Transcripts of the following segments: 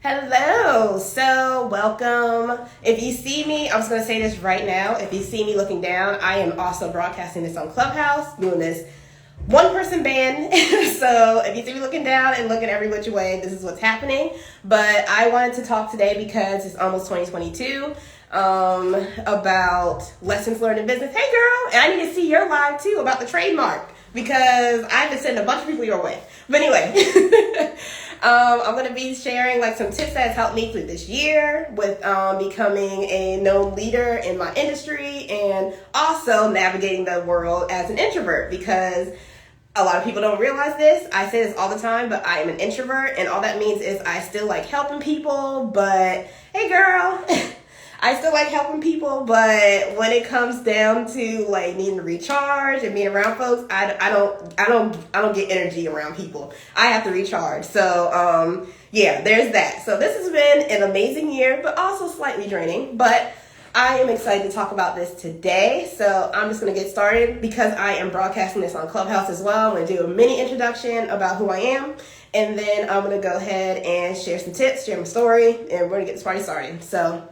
Hello, so welcome. If you see me, I'm just going to say this right now. If you see me looking down, I am also broadcasting this on Clubhouse, doing this one-person band. So if you see me looking down and looking every which way, this is what's happening. But I wanted to talk today because it's almost 2022 about lessons learned in business. Hey girl, and I need to see your live too about the trademark because I've been sending a bunch of people your way. But anyway. I'm going to be sharing some tips that have helped me through this year with becoming a known leader in my industry and also navigating the world as an introvert because a lot of people don't realize this. I say this all the time, but I am an introvert and all that means is I still like helping people, but hey girl, I still like helping people, but when it comes down to needing to recharge and being around folks, I don't get energy around people. I have to recharge. So yeah, there's that. So this has been an amazing year, but also slightly draining. But I am excited to talk about this today. So I'm just gonna get started because I am broadcasting this on Clubhouse as well. I'm gonna do a mini introduction about who I am, and then I'm gonna go ahead and share some tips, share my story, and we're gonna get this party started. So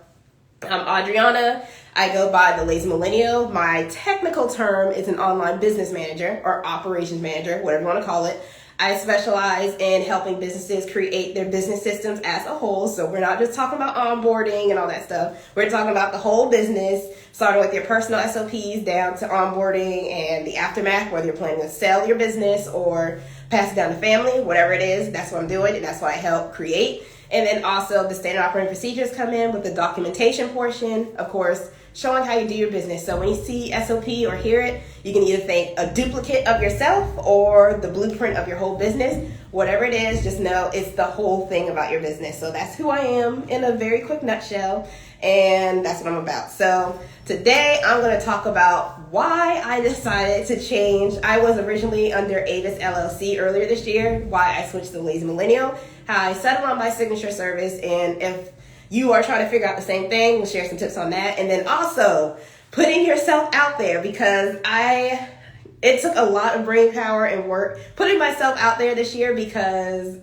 I'm Adriana. I go by the Lazy Millennial. My technical term is an online business manager or operations manager, whatever you want to call it. I specialize in helping businesses create their business systems as a whole. So we're not just talking about onboarding and all that stuff. We're talking about the whole business, starting with your personal SOPs down to onboarding and the aftermath, whether you're planning to sell your business or pass it down to family, whatever it is. That's what I'm doing, and that's what I help create. And then also the standard operating procedures come in with the documentation portion, of course, showing how you do your business. So when you see SOP or hear it, you can either think a duplicate of yourself or the blueprint of your whole business. Whatever it is, just know it's the whole thing about your business. So that's who I am in a very quick nutshell, and that's what I'm about. So today I'm going to talk about why I decided to change. I was originally under Avis LLC earlier this year, why I switched to Lazy Millennial, how I settled on my signature service, and if you are trying to figure out the same thing, we'll share some tips on that. And then also putting yourself out there because it took a lot of brain power and work putting myself out there this year because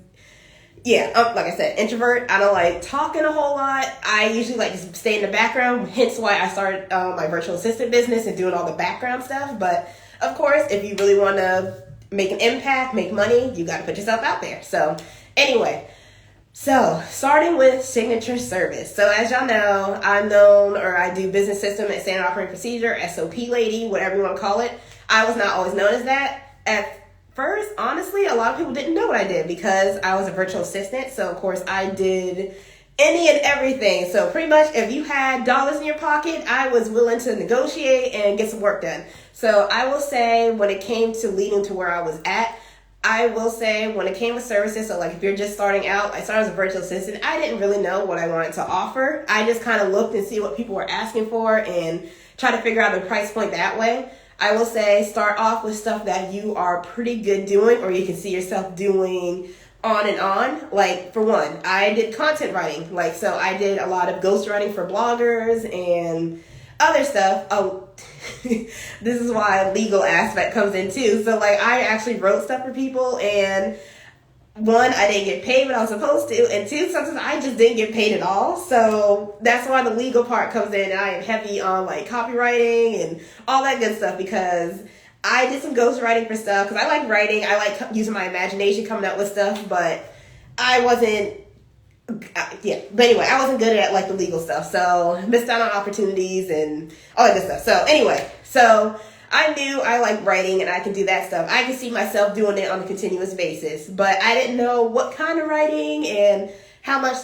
like I said, introvert. I don't like talking a whole lot. I usually like to stay in the background, hence why I started my virtual assistant business and doing all the background stuff. But of course, if you really want to make an impact, make money, you got to put yourself out there. So anyway, so starting with signature service. So as y'all know, I do business system and standard operating procedure, SOP lady, whatever you want to call it. I was not always known as that. At first, honestly, a lot of people didn't know what I did because I was a virtual assistant. So of course I did any and everything. So pretty much if you had dollars in your pocket, I was willing to negotiate and get some work done. So I will say when it came to leading to where I was at, I will say when it came with services, so if you're just starting out, I started as a virtual assistant. I didn't really know what I wanted to offer. I just kind of looked and see what people were asking for and try to figure out the price point that way. I will say start off with stuff that you are pretty good doing or you can see yourself doing on and on. For one, I did content writing. So I did a lot of ghostwriting for bloggers and other stuff. Oh, this is why legal aspect comes in too. So I actually wrote stuff for people, and one, I didn't get paid what I was supposed to, and two, sometimes I just didn't get paid at all. So that's why the legal part comes in, and I am heavy on copywriting and all that good stuff because I did some ghostwriting for stuff because I like writing. I like using my imagination, coming up with stuff, but I wasn't but anyway, I wasn't good at the legal stuff, so missed out on opportunities and all that good stuff. So anyway, so I knew I like writing and I can do that stuff. I can see myself doing it on a continuous basis, but I didn't know what kind of writing and how much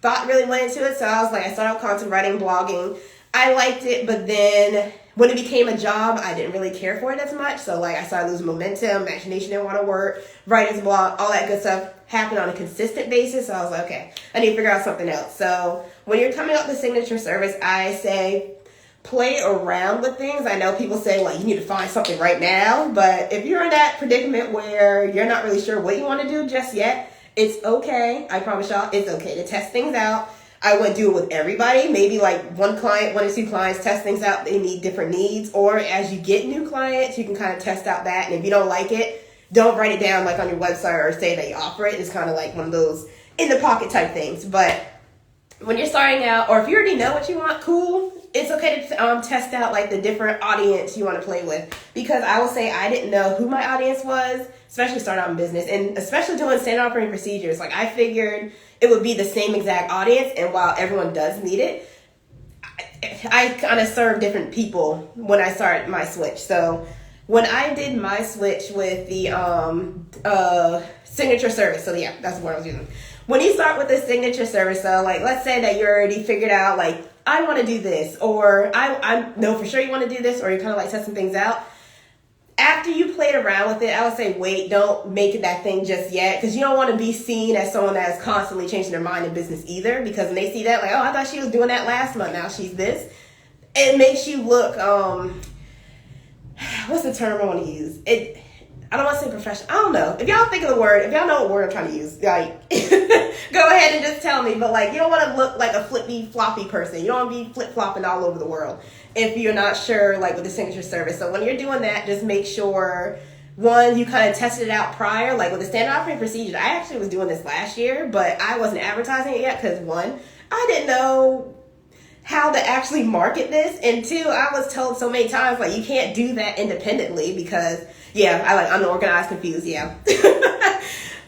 thought really went into it. So I was I started content writing, blogging. I liked it, but then when it became a job, I didn't really care for it as much. So I started losing momentum, imagination didn't want to work, writer's block, all that good stuff happened on a consistent basis. So I was like, okay, I need to figure out something else. So when you're coming up with signature service, I say play around with things. I know people say you need to find something right now, but if you're in that predicament where you're not really sure what you want to do just yet, it's okay. I promise y'all, it's okay to test things out. I wouldn't do it with everybody. Maybe one client, one or two clients, test things out. They need different needs. Or as you get new clients, you can kind of test out that. And if you don't like it, don't write it down on your website or say that you offer it. It's kind of one of those in the pocket type things. But when you're starting out, or if you already know what you want, cool. It's okay to test out like the different audience you want to play with, because I will say I didn't know who my audience was, especially starting out in business, and especially doing standard operating procedures. Like, I figured it would be the same exact audience, and while everyone does need it, I kind of serve different people when I started my switch. So when I did my switch with the signature service, so yeah, that's what I was using. When you start with the signature service, so like, let's say that you already figured out, like, I want to do this, or I know for sure you want to do this, or you're kind of like testing things out. After you played around with it, I would say wait, don't make it that thing just yet, because you don't want to be seen as someone that is constantly changing their mind in business either, because when they see that, like, oh, I thought she was doing that last month, now she's this. It makes you look, what's the term I want to use? I don't want to say professional. I don't know. If y'all think of the word, if y'all know what word I'm trying to use, like, go ahead and just tell me. But like, you don't want to look like a flippy floppy person. You don't want to be flip flopping all over the world if you're not sure, like, with the signature service. So when you're doing that, just make sure, one, you kind of tested it out prior. Like with the standard operating procedures, I actually was doing this last year, but I wasn't advertising it yet because, one, I didn't know how to actually market this, and two, I was told so many times, like, you can't do that independently because, yeah, I'm unorganized, confused, yeah.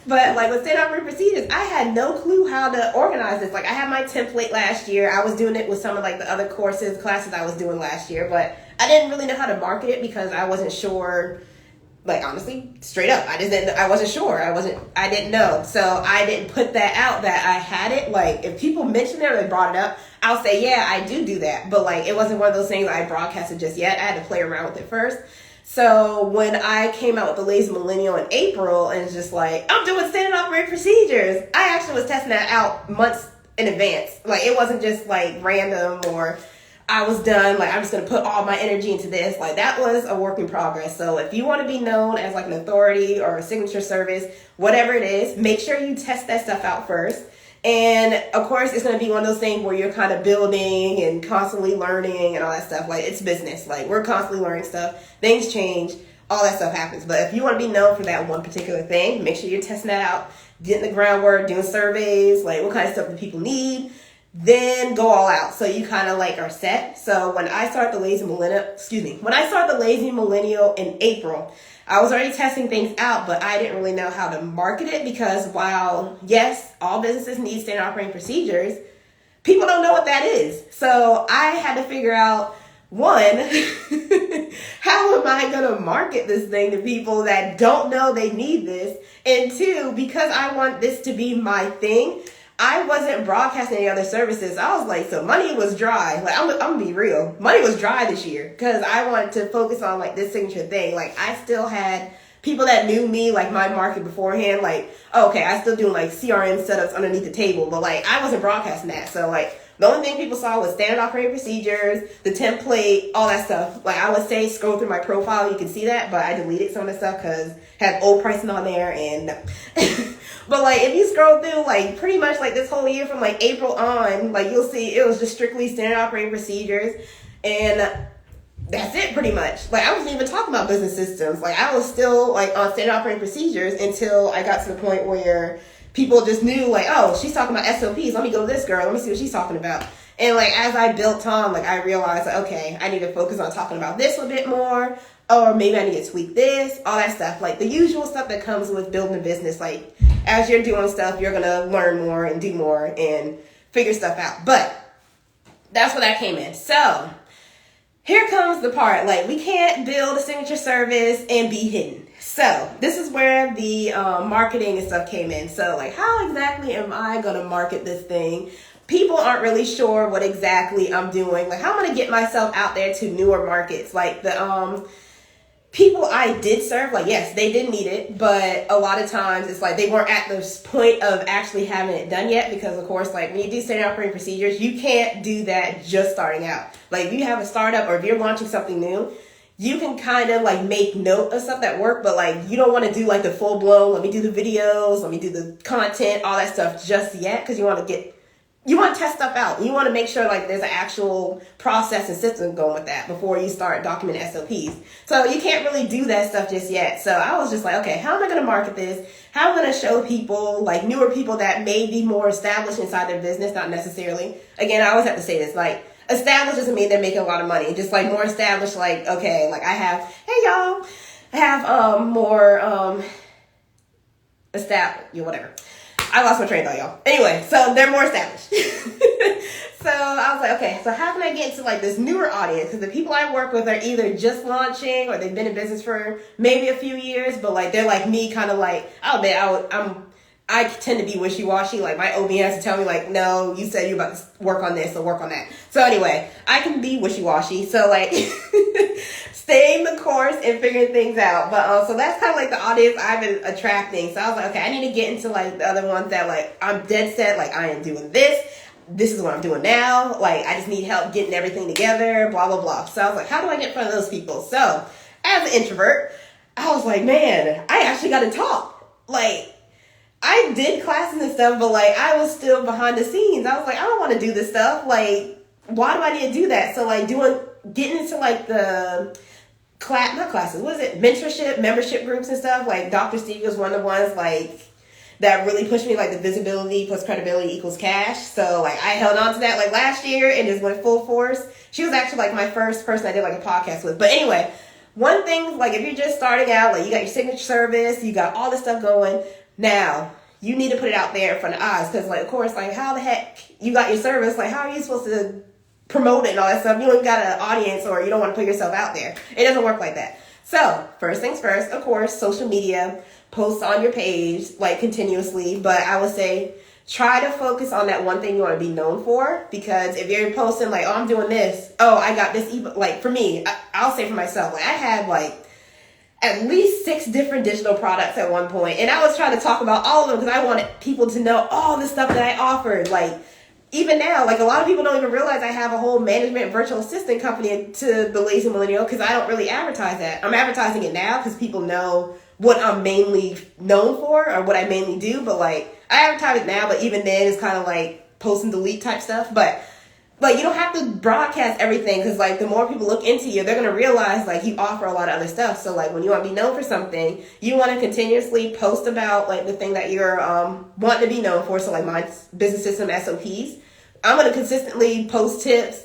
But like with standard operating procedures, I had no clue how to organize this. Like, I had my template last year. I was doing it with some of like the other classes I was doing last year, but I didn't really know how to market it because I wasn't sure. Like, honestly, straight up, I wasn't sure. I didn't know. So I didn't put that out that I had it. Like, if people mentioned it or they brought it up, I'll say, yeah, I do that. But like, it wasn't one of those things I broadcasted just yet. I had to play around with it first. So when I came out with the Lazy Millennial in April, and it's just like, I'm doing standard operating procedures, I actually was testing that out months in advance. Like, it wasn't just like random or I was done, like, I'm just going to put all my energy into this. Like, that was a work in progress. So if you want to be known as like an authority or a signature service, whatever it is, make sure you test that stuff out first. And of course, it's going to be one of those things where you're kind of building and constantly learning and all that stuff. Like, it's business. Like, we're constantly learning stuff. Things change. All that stuff happens. But if you want to be known for that one particular thing, make sure you're testing that out, getting the groundwork, doing surveys, like what kind of stuff do people need, then go all out. So you kind of like are set. So when I started the Lazy Millennial in April, I was already testing things out, but I didn't really know how to market it because while, yes, all businesses need standard operating procedures, people don't know what that is. So I had to figure out, one, how am I going to market this thing to people that don't know they need this? And two, because I want this to be my thing, I wasn't broadcasting any other services. I was like, so money was dry. Like, I'm going to be real. Money was dry this year because I wanted to focus on like this signature thing. Like, I still had people that knew me, like my market beforehand. Like, okay, I still doing like CRM setups underneath the table, but like I wasn't broadcasting that. So like the only thing people saw was standard operating procedures, the template, all that stuff. Like, I would say scroll through my profile, you can see that, but I deleted some of the stuff because it had old pricing on there and no. But like, if you scroll through like pretty much like this whole year from like April on, like you'll see it was just strictly standard operating procedures, and that's it pretty much. Like, I wasn't even talking about business systems. Like, I was still like on standard operating procedures until I got to the point where people just knew like, oh, she's talking about SOPs. Let me go to this girl. Let me see what she's talking about. And like, as I built on, like, I realized like, okay, I need to focus on talking about this a bit more. Or maybe I need to tweak this, all that stuff. Like the usual stuff that comes with building a business. Like, as you're doing stuff, you're going to learn more and do more and figure stuff out. But that's where that came in. So here comes the part. Like, we can't build a signature service and be hidden. So this is where the marketing and stuff came in. So like, how exactly am I going to market this thing? People aren't really sure what exactly I'm doing. Like, how am I going to get myself out there to newer markets? Like the people I did serve, like, yes, they did need it, but a lot of times it's like they weren't at this point of actually having it done yet because, of course, like when you do standard operating procedures, you can't do that just starting out. Like, if you have a startup or if you're launching something new, you can kind of like make note of stuff that work, but like you don't want to do like the full blown, let me do the videos, let me do the content, all that stuff just yet because you want to get you want to test stuff out. You want to make sure like there's an actual process and system going with that before you start documenting SOPs. So you can't really do that stuff just yet. So I was just like, okay, how am I going to market this? How am I going to show people, like newer people that may be more established inside their business? Not necessarily. Again, I always have to say this, like established doesn't mean they're making a lot of money. Just like more established, like, okay, like I have, hey y'all, I have more established, whatever. I lost my train of thought, y'all. Anyway, so they're more established. So I was like, okay, so how can I get into like this newer audience? Because the people I work with are either just launching or they've been in business for maybe a few years, but like they're like me, kind of like, I'll admit I tend to be wishy-washy. Like my OB has to tell me like, no, you said you're about to work on this, so work on that. So anyway, I can be wishy-washy. So like staying the course and figuring things out. But so that's kind of like the audience I've been attracting. So I was like, okay, I need to get into like the other ones that like I'm dead set, like I am doing this. This is what I'm doing now. Like I just need help getting everything together, blah, blah, blah. So I was like, how do I get in front of those people? So as an introvert, I was like, man, I actually got to talk. Like I did classes and stuff, but like I was still behind the scenes. I was like, I don't want to do this stuff. Like, why do I need to do that? So like getting into like the mentorship, membership groups and stuff. Like Dr. Steve was one of the ones like that really pushed me, like the visibility plus credibility equals cash. So like I held on to that like last year and just went full force. She was actually like my first person I did like a podcast with. But anyway, one thing, like if you're just starting out, like you got your signature service, you got all this stuff going. Now you need to put it out there in front of eyes. Because like, of course, like how the heck you got your service? Like how are you supposed to promote it and all that stuff? You don't got an audience or you don't want to put yourself out there. It doesn't work like that. So first things first, of course, social media, post on your page like continuously. But I would say try to focus on that one thing you want to be known for. Because if you're posting like, oh, I'm doing this. Oh, I got this. Like for me, I'll say for myself, like I had like at least 6 different digital products at one point. And I was trying to talk about all of them because I wanted people to know all the stuff that I offered. Like even now, like a lot of people don't even realize I have a whole management virtual assistant company to the lazy millennial because I don't really advertise that. I'm advertising it now because people know what I'm mainly known for or what I mainly do. But like I advertise it now, but even then it's kind of like post and delete type stuff. But like you don't have to broadcast everything because like the more people look into you, they're going to realize like you offer a lot of other stuff. So like when you want to be known for something, you want to continuously post about like the thing that you're wanting to be known for. So like my business system SOPs, I'm going to consistently post tips,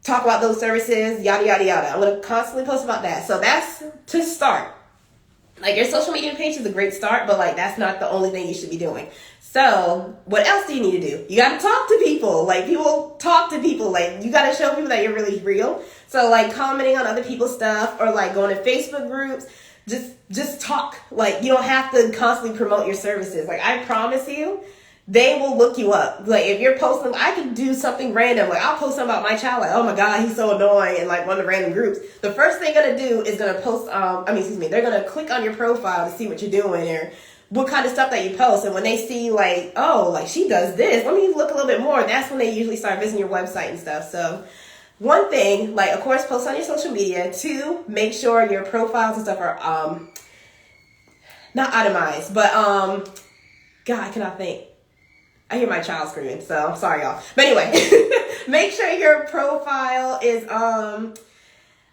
talk about those services, yada, yada, yada. I'm going to constantly post about that. So that's to start. Like your social media page is a great start, but like that's not the only thing you should be doing. So what else do you need to do? You got to talk to people. Like people talk to people. Like you got to show people that you're really real. So like commenting on other people's stuff or like going to Facebook groups, just talk. Like you don't have to constantly promote your services. Like I promise you, they will look you up. Like if you're posting, I can do something random. Like I'll post something about my child. Like, oh my God, he's so annoying. And like one of the random groups, the first thing they're going to do is going to post, they're going to click on your profile to see what you're doing or what kind of stuff that you post. And when they see like, oh, like she does this, let me look a little bit more. That's when they usually start visiting your website and stuff. So one thing, like of course, post on your social media. 2, make sure your profiles and stuff are, not itemized, but, God, I cannot think. I hear my child screaming, so I'm sorry, y'all. But anyway, make sure your profile is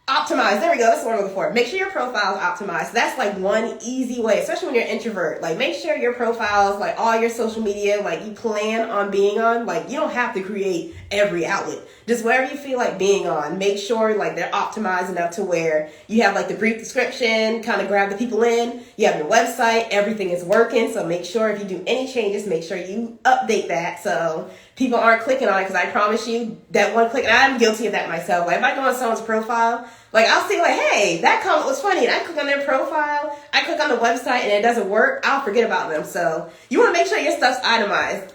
optimized. There we go. That's what I'm looking for. Make sure your profile is optimized. That's like one easy way, especially when you're an introvert. Like make sure your profile is like all your social media, like you plan on being on. Like you don't have to create every outlet. Just wherever you feel like being on. Make sure like they're optimized enough to where you have like the brief description, kind of grab the people in. You have your website. Everything is working. So make sure if you do any changes, make sure you update that so people aren't clicking on it. Because I promise you that one click, and I'm guilty of that myself. Like if I go on someone's profile, like I'll see like, hey, that comment was funny. And I click on their profile, I click on the website and it doesn't work. I'll forget about them. So you want to make sure your stuff's itemized.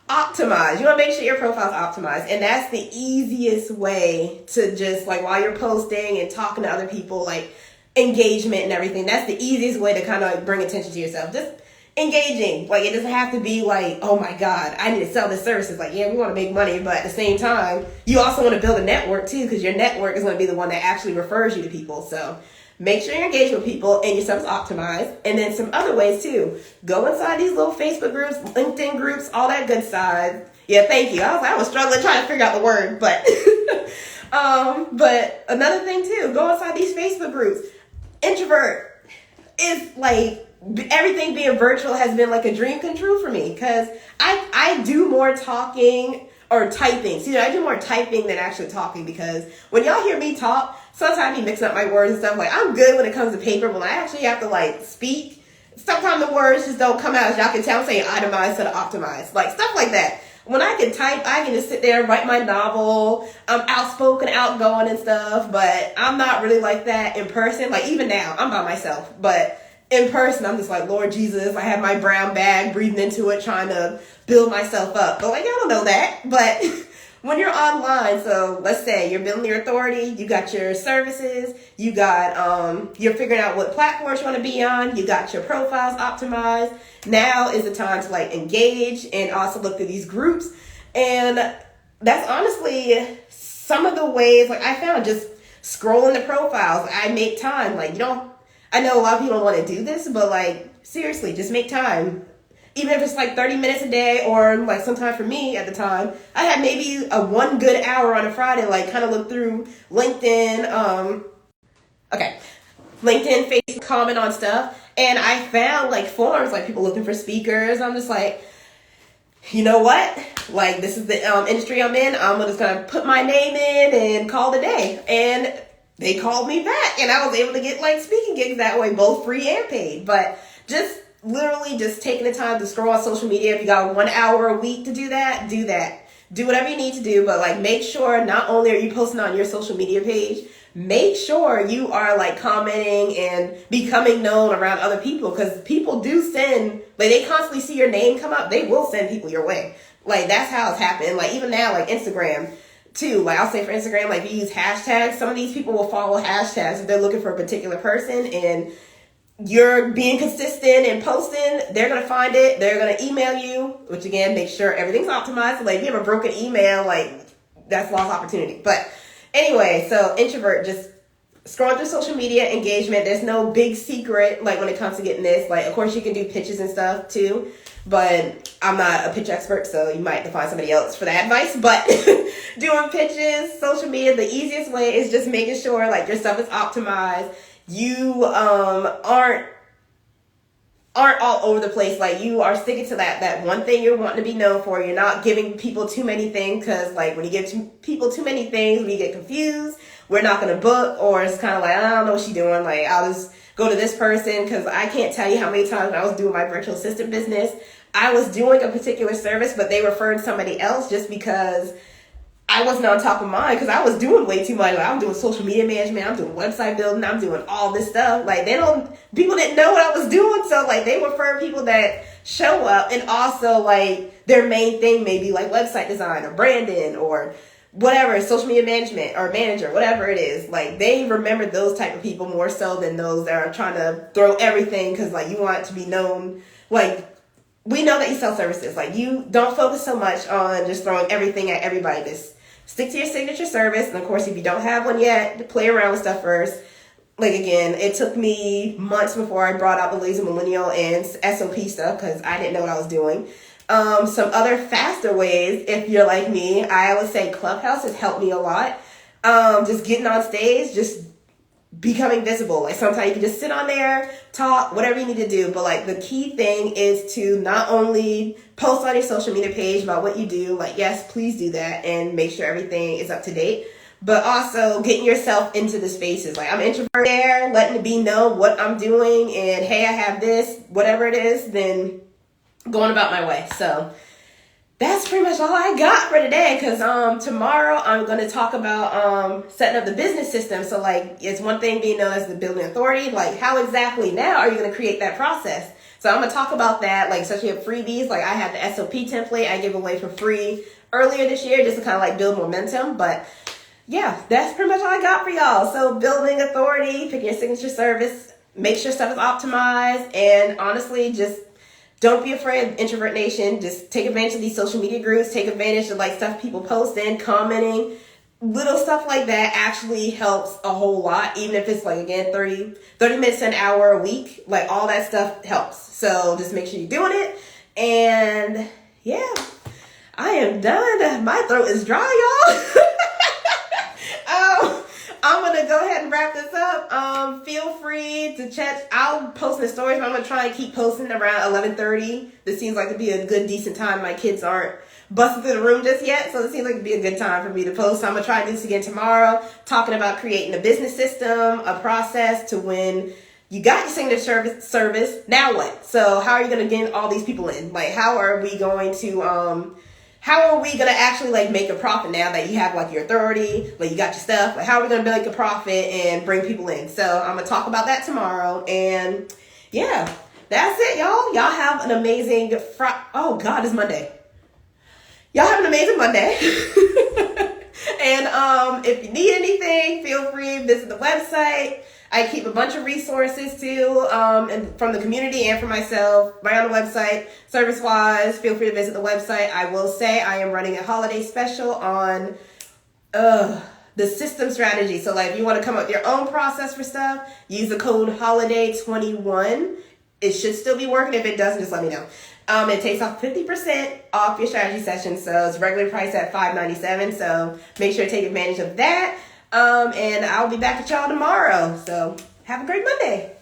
Optimized. You want to make sure your profile's optimized. And that's the easiest way to just like while you're posting and talking to other people, like engagement and everything. That's the easiest way to kind of like bring attention to yourself. Just engaging. Like it doesn't have to be like, oh my God, I need to sell this service. It's like, yeah, we want to make money, but at the same time, you also want to build a network too, because your network is going to be the one that actually refers you to people. So Make sure you're engaged with people and your stuff is optimized. And then some other ways too. Go inside these little Facebook groups, LinkedIn groups, all that good side. Yeah, thank you. I was struggling trying to figure out the word, but but another thing too, go inside these Facebook groups. Introvert is like, everything being virtual has been like a dream come true for me, because I do more talking or typing. See, I do more typing than actually talking, because when y'all hear me talk, sometimes you mix up my words and stuff. Like, I'm good when it comes to paper, but when I actually have to like speak, sometimes the words just don't come out. As y'all can tell, I'm saying itemize instead of optimize, like stuff like that. When I can type, I can just sit there and write my novel. I'm outspoken, outgoing and stuff, but I'm not really like that in person. Like, even now, I'm by myself, but in person, I'm just like, Lord Jesus, I have my brown bag, breathing into it, trying to build myself up. But like, I don't know that. But when you're online, so let's say you're building your authority, you got your services, you got, you're figuring out what platforms you want to be on, you got your profiles optimized. Now is the time to like engage and also look through these groups. And that's honestly some of the ways, like I found just scrolling the profiles, I make time. Like, I know a lot of people don't want to do this, but like, seriously, just make time. Even if it's like 30 minutes a day, or like sometimes for me at the time, I had maybe a 1 good hour on a Friday, like kind of look through LinkedIn, LinkedIn, Facebook, comment on stuff. And I found like forums, like people looking for speakers. I'm just like, you know what? Like, this is the industry I'm in. I'm just going to put my name in and call it a day. And they called me back, and I was able to get like speaking gigs that way, both free and paid. But just literally just taking the time to scroll on social media. If you got 1 hour a week to do that, do that. Do whatever you need to do, but like make sure not only are you posting on your social media page, make sure you are like commenting and becoming known around other people, because people do send, like they constantly see your name come up, they will send people your way. Like, that's how it's happened. Like, even now, like Instagram too, like I'll say for Instagram, like you use hashtags, some of these people will follow hashtags if they're looking for a particular person, and you're being consistent and posting, they're going to find it. They're going to email you, which again, make sure everything's optimized. Like, if you have a broken email, like that's lost opportunity. But anyway, so introvert, just scrolling through social media engagement. There's no big secret, like when it comes to getting this. Like, of course you can do pitches and stuff too, but I'm not a pitch expert, so you might have to find somebody else for that advice. But doing pitches, social media, the easiest way is just making sure like your stuff is optimized. You aren't all over the place. Like, you are sticking to that one thing you're wanting to be known for. You're not giving people too many things, because like when you give people too many things, we get confused. We're not going to book, or it's kind of like, I don't know what she's doing. Like, I'll just go to this person, because I can't tell you how many times when I was doing my virtual assistant business, I was doing a particular service, but they referred somebody else just because I wasn't on top of mine, because I was doing way too much. Like, I'm doing social media management, I'm doing website building, I'm doing all this stuff. Like, people didn't know what I was doing, so like they refer people that show up, and also like their main thing may be like website design or branding or whatever, social media management or manager, whatever it is. Like, they remember those type of people more so than those that are trying to throw everything, because like you want to be known. Like, we know that you sell services. Like, you don't focus so much on just throwing everything at everybody. Just stick to your signature service. And of course, if you don't have one yet, play around with stuff first. Like, again, it took me months before I brought out the lazy millennial and SOP stuff, because I didn't know what I was doing. Some other faster ways, if you're like me, I would say Clubhouse has helped me a lot. Just getting on stage, just becoming visible. Like, sometimes you can just sit on there, talk, whatever you need to do. But like, the key thing is to not only post on your social media page about what you do, like, yes, please do that and make sure everything is up to date, but also getting yourself into the spaces. Like, I'm introverted there, letting it be known what I'm doing, and hey, I have this, whatever it is, then going about my way. So that's pretty much all I got for today, because tomorrow I'm going to talk about setting up the business system. So like, it's one thing being known as the building authority, like how exactly now are you going to create that process? So I'm going to talk about that, like especially with freebies. Like, I have the SOP template I give away for free earlier this year, just to kind of like build momentum. But yeah, that's pretty much all I got for y'all. So building authority, picking your signature service, make sure stuff is optimized, and honestly, just don't be afraid, Introvert Nation. Just take advantage of these social media groups. Take advantage of like stuff people posting, commenting. little stuff like that actually helps a whole lot, even if it's like, again, 30 minutes to an hour a week. Like, all that stuff helps. So just make sure you're doing it. And yeah, I am done. My throat is dry, y'all. I'm gonna go ahead and wrap this up. Feel free to check. I'll post the stories, but I'm gonna try and keep posting around 11:30. This seems like to be a good, decent time. My kids aren't busting through the room just yet, so this seems like it'd be a good time for me to post. So I'm gonna try and do this again tomorrow, talking about creating a business system, a process to when you got your signature service. Now what? So how are you gonna get all these people in? Like, how are we going to actually like make a profit now that you have like your authority, like you got your stuff? Like, how are we going to make a profit and bring people in? So I'm going to talk about that tomorrow. And yeah, that's it, y'all. Y'all have an amazing oh God, it's Monday. Y'all have an amazing Monday. And if you need anything, feel free to visit the website. I keep a bunch of resources too, and from the community and for myself right on the website. Service-wise, feel free to visit the website. I will say I am running a holiday special on the system strategy. So like, if you want to come up with your own process for stuff, use the code HOLIDAY21. It should still be working. If it doesn't, just let me know. It takes off 50% off your strategy session. So it's regular price at $5.97. So make sure to take advantage of that. And I'll be back with y'all tomorrow. So have a great Monday.